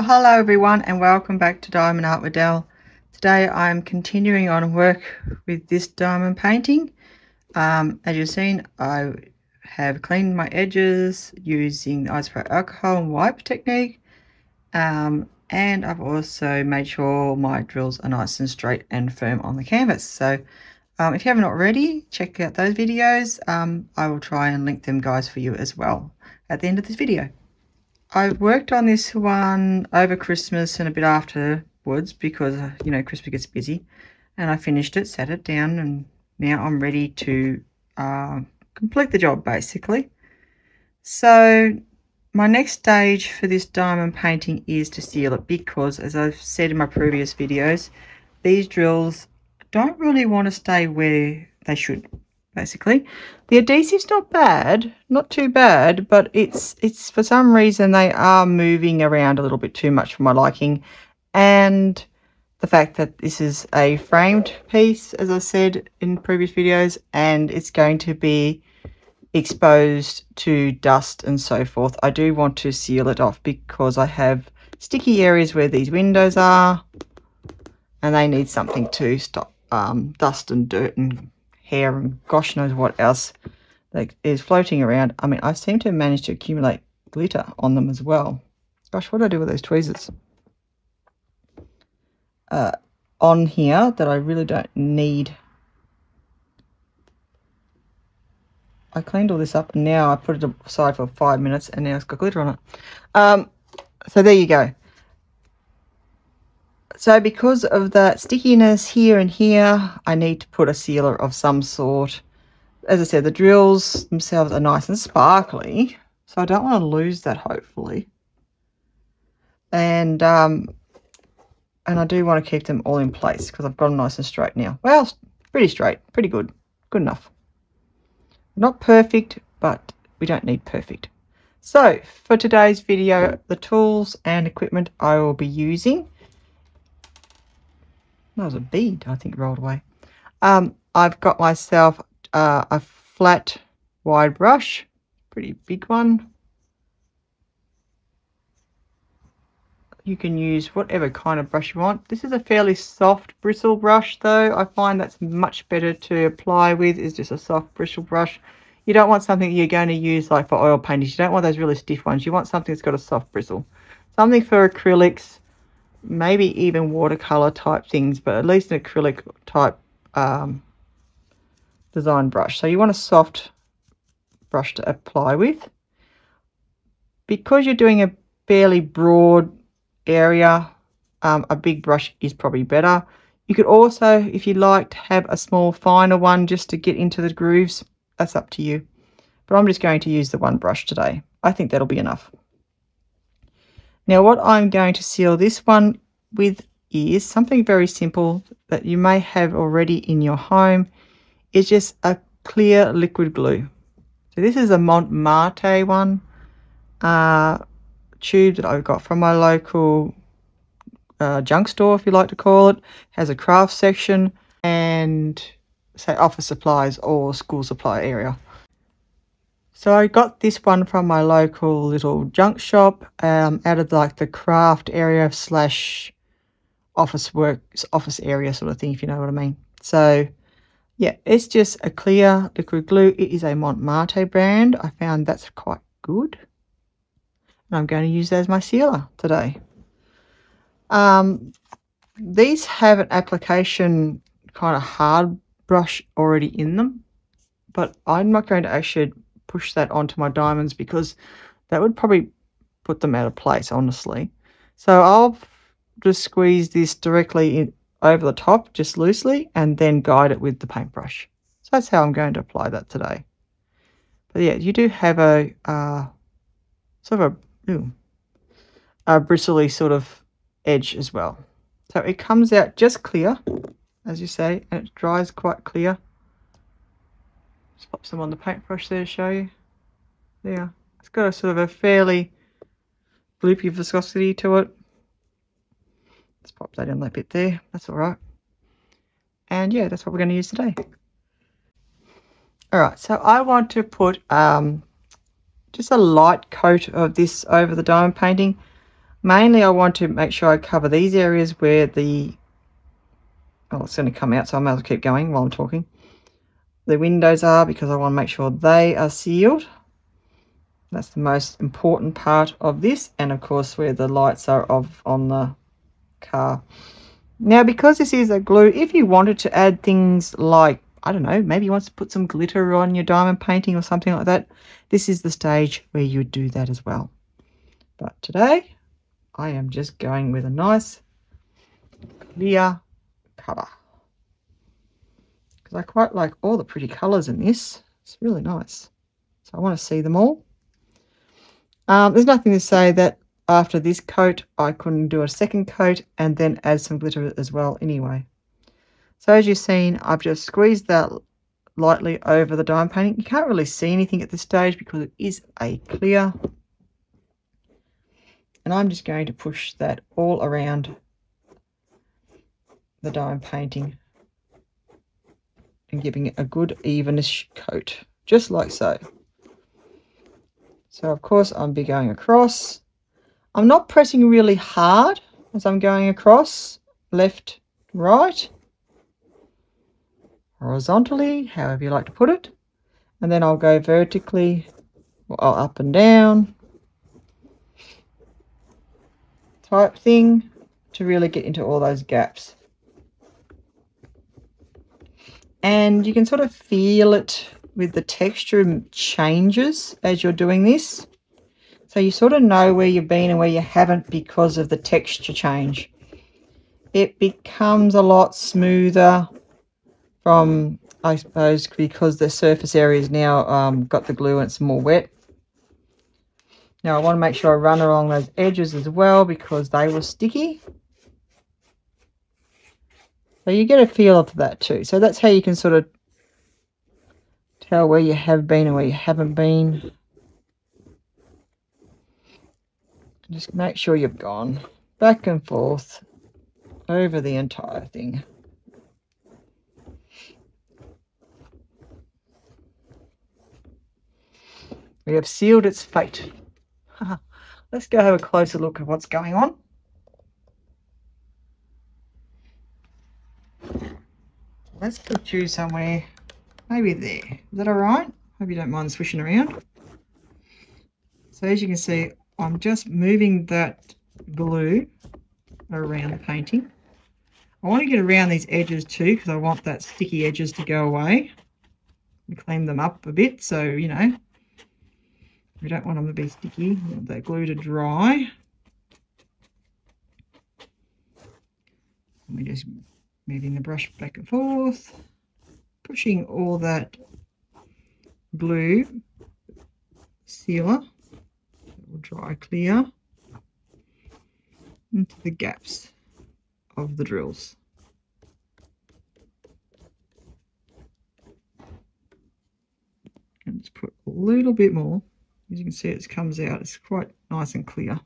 Well, hello everyone and welcome back to Diamond Art with Del. Today I'm continuing on work with this diamond painting. As you've seen, I have cleaned my edges using the isopropyl alcohol and wipe technique, and I've also made sure my drills are nice and straight and firm on the canvas. So if you haven't already, check out those videos. I will try and link them guys for you as well at the end of this video. I worked on this one over Christmas and a bit afterwards because, you know, Christmas gets busy, and I finished it, sat it down, and now I'm ready to complete the job basically. So my next stage for this diamond painting is to seal it because, as I've said in my previous videos, these drills don't really want to stay where they should. Basically, the adhesive's not bad, not too bad, but it's for some reason they are moving around a little bit too much for my liking, and the fact that this is a framed piece, as I said in previous videos, and it's going to be exposed to dust and so forth. I do want to seal it off because I have sticky areas where these windows are, and they need something to stop dust and dirt and hair and gosh knows what else that is floating around. I mean, I seem to have managed to accumulate glitter on them as well. Gosh, what do I do with those tweezers on here that I really don't need? I cleaned all this up and now I put it aside for 5 minutes and now it's got glitter on it. So there you go. So because of that stickiness here and here, I need to put a sealer of some sort. As I said, the drills themselves are nice and sparkly, so I don't want to lose that, hopefully. And I do want to keep them all in place because I've got them nice and straight now. Well, pretty straight, pretty good, good enough. Not perfect, but we don't need perfect. So for today's video, the tools and equipment I will be using. That was a bead, I think, rolled away. I've got myself a flat, wide brush, pretty big one. You can use whatever kind of brush you want. This is a fairly soft bristle brush, though. I find that's much better to apply with, is just a soft bristle brush. You don't want something you're going to use like for oil paintings. You don't want those really stiff ones. You want something that's got a soft bristle. Something for acrylics, maybe even watercolor type things, but at least an acrylic type design brush. So you want a soft brush to apply with. Because you're doing a fairly broad area, a big brush is probably better. You could also, if you like, have a small finer one just to get into the grooves. That's up to you. But I'm just going to use the one brush today. I think that'll be enough. Now what I'm going to seal this one with is something very simple that you may have already in your home. It's just a clear liquid glue. So this is a Montmartre one tube that I've got from my local junk store, if you like to call it. It has a craft section and say office supplies or school supply area. So I got this one from my local little junk shop out of like the craft area slash office area sort of thing, if you know what I mean. So yeah, it's just a clear liquid glue. It is a Montmartre brand. I found that's quite good. And I'm going to use that as my sealer today. These have an application kind of hard brush already in them, but I'm not going to actually push that onto my diamonds because that would probably put them out of place, honestly. So I'll just squeeze this directly in over the top, just loosely, and then guide it with the paintbrush. So that's how I'm going to apply that today. But yeah, you do have a sort of a bristly sort of edge as well. So it comes out just clear, as you say, and it dries quite clear. Just pop some on the paintbrush there to show you. There, it's got a sort of a fairly gloopy viscosity to it. Let's pop that in that bit there. That's all right. And yeah, that's what we're going to use today. All right, so I want to put just a light coat of this over the diamond painting. Mainly I want to make sure I cover these areas where the, oh, it's going to come out, so I might as well keep going while I'm talking. The windows are, because I want to make sure they are sealed. That's the most important part of this, and of course where the lights are on the car. Now, because this is a glue, if you wanted to add things like, I don't know, maybe you want to put some glitter on your diamond painting or something like that, this is the stage where you would do that as well. But today I am just going with a nice clear cover, because I quite like all the pretty colours in this. It's really nice, so I want to see them all. There's nothing to say that after this coat I couldn't do a second coat and then add some glitter as well anyway. So as you've seen, I've just squeezed that lightly over the diamond painting. You can't really see anything at this stage because it is a clear. And I'm just going to push that all around the diamond painting and giving it a good evenish coat, just like so. So of course I'll be going across. I'm not pressing really hard as I'm going across, left, right, horizontally, however you like to put it. And then I'll go vertically, or up and down type thing to really get into all those gaps. And you can sort of feel it with the texture changes as you're doing this. So you sort of know where you've been and where you haven't because of the texture change. It becomes a lot smoother from, I suppose, because the surface area is now got the glue and it's more wet. Now I want to make sure I run along those edges as well because they were sticky. So you get a feel of that too. So that's how you can sort of tell where you have been and where you haven't been. Just make sure you've gone back and forth over the entire thing. We have sealed its fate. Let's go have a closer look at what's going on. Let's put you somewhere, maybe there. Is that all right? Hope you don't mind swishing around. So as you can see, I'm just moving that glue around the painting. I want to get around these edges too because I want that sticky edges to go away and clean them up a bit, so you know we don't want them to be sticky. We want that glue to dry. And we're just moving the brush back and forth, pushing all that glue sealer that will dry clear into the gaps of the drills. And just put a little bit more. As you can see, it comes out, it's quite nice and clear.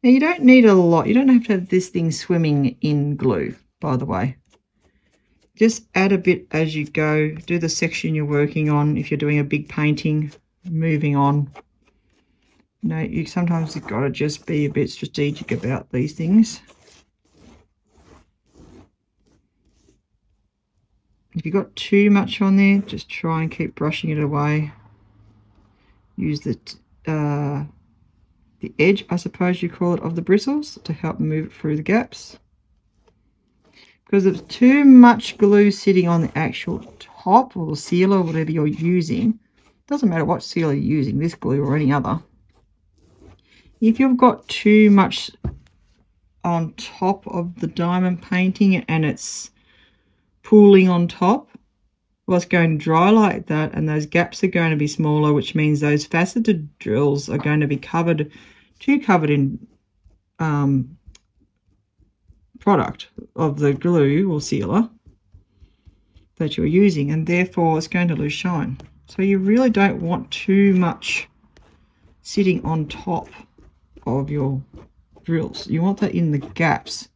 Now you don't need a lot. You don't have to have this thing swimming in glue, by the way. Just add a bit as you go. Do the section you're working on if you're doing a big painting, moving on. You know, sometimes you've got to just be a bit strategic about these things. If you've got too much on there, just try and keep brushing it away. Use the edge, I suppose you call it, of the bristles to help move it through the gaps. Because if there's too much glue sitting on the actual top or the sealer or whatever you're using, doesn't matter what sealer you're using, this glue or any other. If you've got too much on top of the diamond painting and it's pooling on top, well, it's going to dry like that and those gaps are going to be smaller, which means those faceted drills are going to be covered in product of the glue or sealer that you're using, and therefore it's going to lose shine. So you really don't want too much sitting on top of your drills. You want that in the gaps.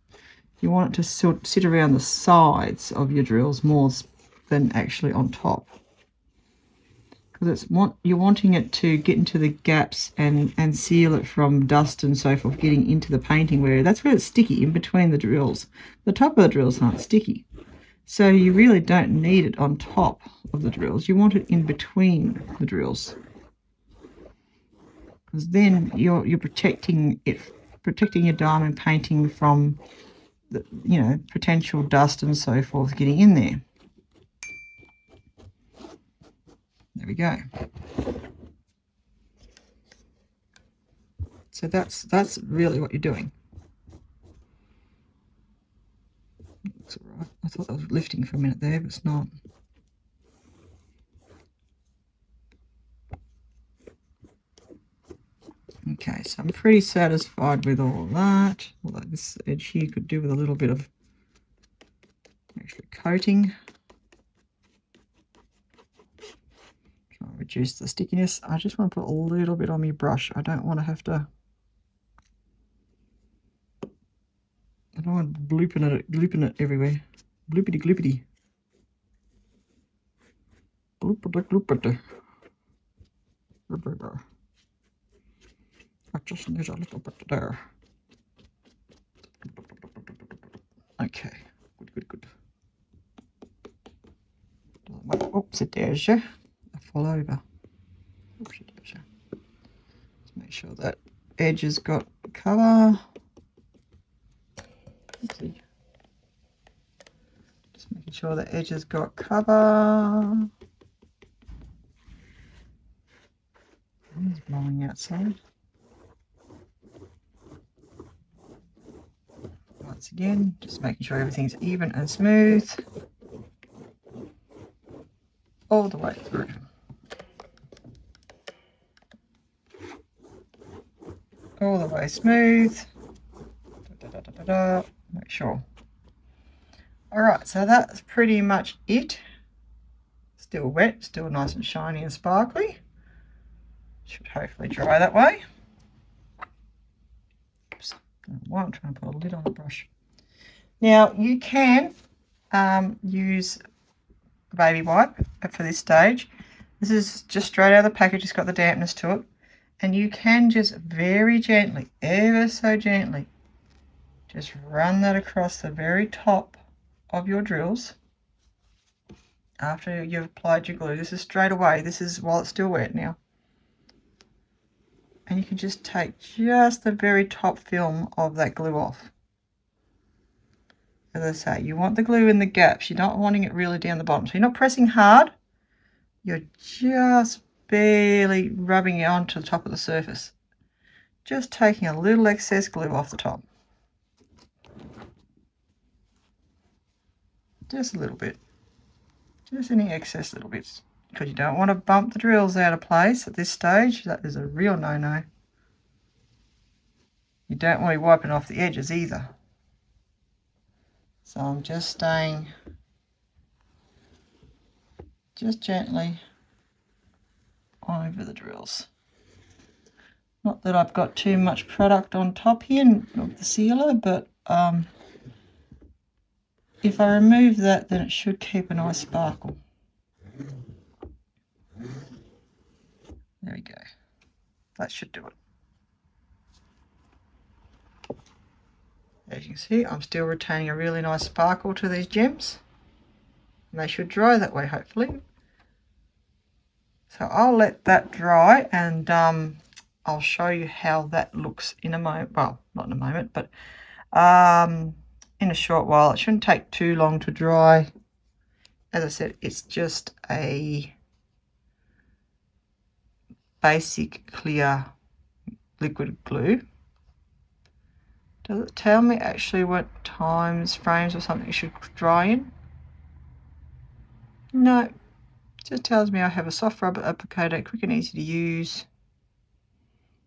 You want it to sit around the sides of your drills more than actually on top. because you're wanting it to get into the gaps and seal it from dust and so forth getting into the painting, where that's where it's sticky, in between the drills. The top of the drills aren't sticky, so you really don't need it on top of the drills. You want it in between the drills, because then you're protecting your diamond painting from the, you know, potential dust and so forth getting in there. There we go. So that's really what you're doing. Looks all right. I thought that was lifting for a minute there, but it's not. Okay, so I'm pretty satisfied with all that. Although this edge here could do with a little bit of extra coating. Try and reduce the stickiness. I just want to put a little bit on my brush. I don't want to have to. I don't want glooping it everywhere. Gloopity gloopity. Gloopity gloopity. I just need a little bit there. Okay, good. Oops, it there's you. I fall over. Oops, it there's you. Let's make sure that edge has got cover. Oopsie. Just making sure the edge has got cover. It's blowing outside. Once again, just making sure everything's even and smooth all the way through. All the way smooth. Make sure. Alright, so that's pretty much it. Still wet, still nice and shiny and sparkly. Should hopefully dry that way. Oops, why I'm trying to put a lid on the brush. Now you can use a baby wipe for this stage. This is just straight out of the package, it's got the dampness to it. And you can just very gently, ever so gently, just run that across the very top of your drills after you've applied your glue. This is straight away, this is while it's still wet now. And you can just take just the very top film of that glue off. As I say, you want the glue in the gaps. You're not wanting it really down the bottom. So you're not pressing hard. You're just barely rubbing it onto the top of the surface. Just taking a little excess glue off the top. Just a little bit. Just any excess little bits. Because you don't want to bump the drills out of place at this stage. That is a real no-no. You don't want to be wiping off the edges either. So I'm just staying just gently over the drills. Not that I've got too much product on top here of the sealer, but if I remove that, then it should keep a nice sparkle. There we go. That should do it. As you can see, I'm still retaining a really nice sparkle to these gems. And they should dry that way, hopefully. So I'll let that dry, and I'll show you how that looks in a moment. Well, not in a moment, but in a short while. It shouldn't take too long to dry. As I said, it's just a basic clear liquid glue. Does it tell me actually what frames or something it should dry in? No, it just tells me I have a soft rubber applicator, quick and easy to use,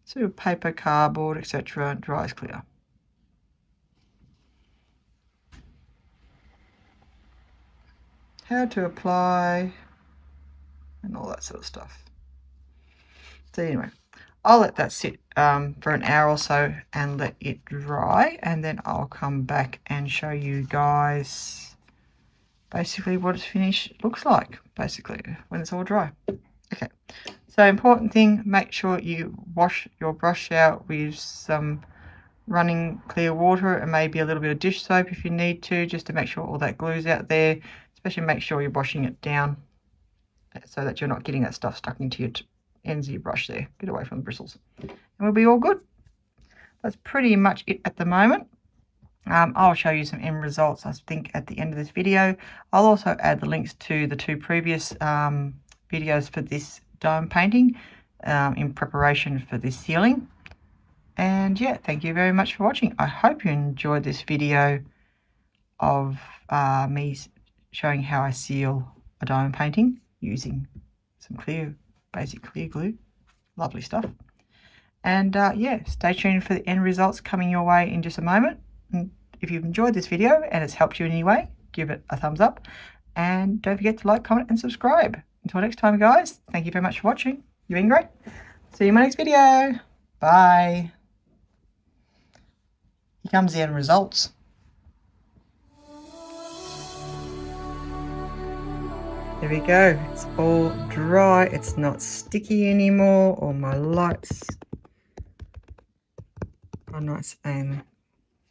sort of paper, cardboard, etc. Dries clear. How to apply and all that sort of stuff. So anyway, I'll let that sit for an hour or so and let it dry, and then I'll come back and show you guys basically what it's finished looks like, basically, when it's all dry. Okay, So important thing, make sure you wash your brush out with some running clear water and maybe a little bit of dish soap if you need to, just to make sure all that glue's out there. Especially make sure you're washing it down so that you're not getting that stuff stuck into your ends of your brush there. Get away from the bristles and we'll be all good. That's pretty much it at the moment. I'll show you some end results, I think, at the end of this video. I'll also add the links to the 2 previous videos for this diamond painting in preparation for this sealing. And yeah, thank you very much for watching. I hope you enjoyed this video of me showing how I seal a diamond painting using some basic clear glue. Lovely stuff. And yeah, stay tuned for the end results coming your way in just a moment. And if you've enjoyed this video and it's helped you in any way, give it a thumbs up. And don't forget to like, comment and subscribe. Until next time, guys, thank you very much for watching. You've been great. See you in my next video. Bye. Here comes the end results. There we go. It's all dry. It's not sticky anymore. All my lights are nice and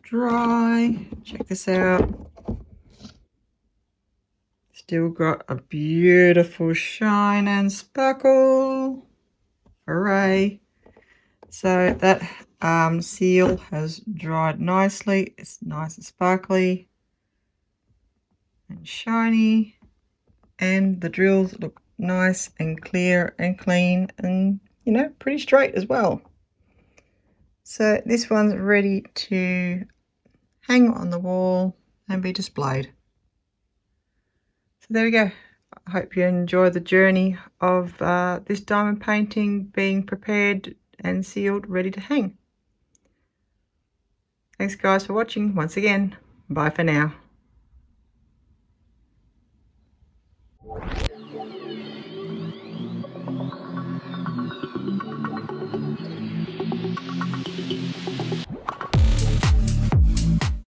dry. Check this out. Still got a beautiful shine and sparkle. Hooray. So that seal has dried nicely. It's nice and sparkly and shiny. And the drills look nice and clear and clean and, you know, pretty straight as well. So this one's ready to hang on the wall and be displayed. So there we go. I hope you enjoy the journey of this diamond painting being prepared and sealed, ready to hang. Thanks guys for watching once again. Bye for now.